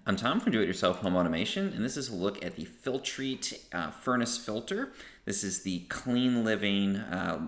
I'm Tom from Do-It-Yourself Home Automation, and this is a look at the Filtrete furnace filter. This is the Clean Living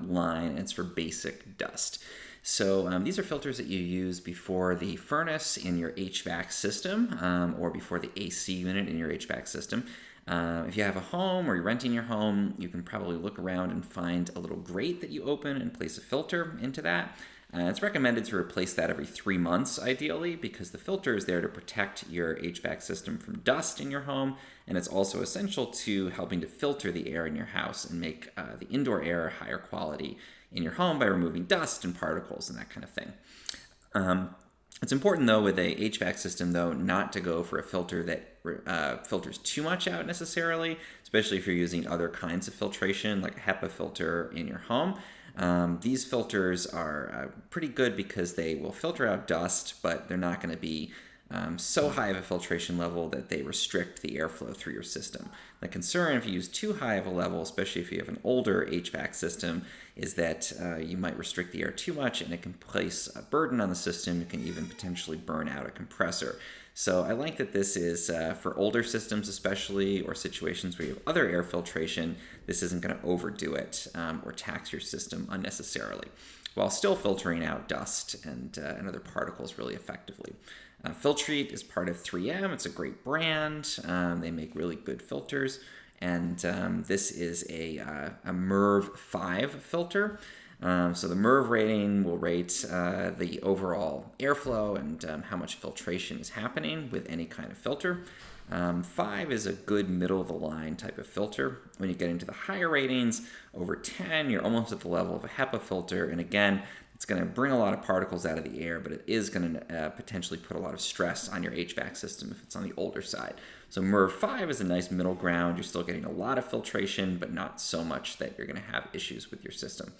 line, and it's for basic dust. So these are filters that you use before the furnace in your HVAC system or before the AC unit in your HVAC system. If you have a home or you're renting your home, you can probably look around and find a little grate that you open and place a filter into that. It's recommended to replace that every 3 months, ideally, because the filter is there to protect your HVAC system from dust in your home, and it's also essential to helping to filter the air in your house and make the indoor air higher quality in your home by removing dust and particles and that kind of thing. It's important, though, with a HVAC system, though, not to go for a filter that filters too much out necessarily, especially if you're using other kinds of filtration, like a HEPA filter in your home. These filters are pretty good because they will filter out dust, but they're not going to be so high of a filtration level that they restrict the airflow through your system. The concern if you use too high of a level, especially if you have an older HVAC system, is that you might restrict the air too much and it can place a burden on the system. It can even potentially burn out a compressor. So I like that this is for older systems especially, or situations where you have other air filtration. This isn't going to overdo it or tax your system unnecessarily, while still filtering out dust and other particles really effectively. Filtrete is part of 3M. It's a great brand. They make really good filters. And this is a MERV 5 filter. So the MERV rating will rate the overall airflow and how much filtration is happening with any kind of filter. 5 is a good middle-of-the-line type of filter. When you get into the higher ratings, over 10, you're almost at the level of a HEPA filter. And again, it's going to bring a lot of particles out of the air, but it is going to potentially put a lot of stress on your HVAC system if it's on the older side. So MERV 5 is a nice middle ground. You're still getting a lot of filtration, but not so much that you're going to have issues with your system.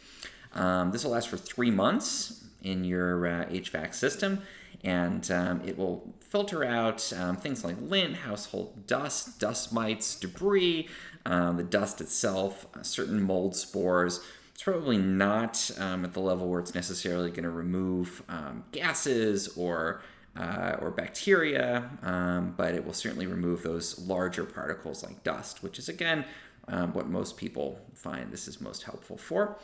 This will last for 3 months in your HVAC system, and it will filter out things like lint, household dust, dust mites, debris, the dust itself, certain mold spores. It's probably not at the level where it's necessarily going to remove gases or bacteria, but it will certainly remove those larger particles like dust, which is, again, what most people find this is most helpful for.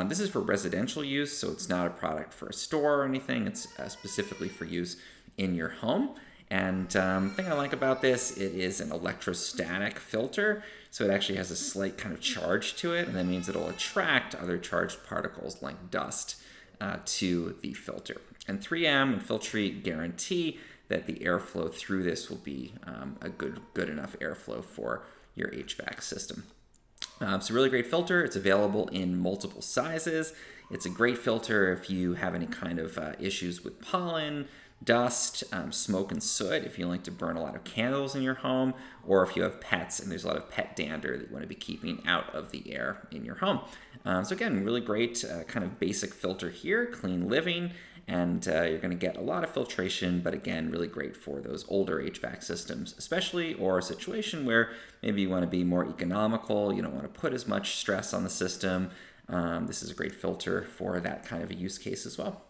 This is for residential use, so it's not a product for a store or anything. It's specifically for use in your home. And the thing I like about this, it is an electrostatic filter, so it actually has a slight kind of charge to it, and that means it'll attract other charged particles like dust to the filter. And 3M and Filtrete guarantee that the airflow through this will be a good enough airflow for your HVAC system. It's a really great filter. It's available in multiple sizes. It's a great filter if you have any kind of issues with pollen, dust, smoke, and soot, if you like to burn a lot of candles in your home, or if you have pets and there's a lot of pet dander that you want to be keeping out of the air in your home. So again, really great kind of basic filter here, Clean Living, and you're going to get a lot of filtration, but again, really great for those older HVAC systems, especially, or a situation where maybe you want to be more economical, you don't want to put as much stress on the system. This is a great filter for that kind of a use case as well.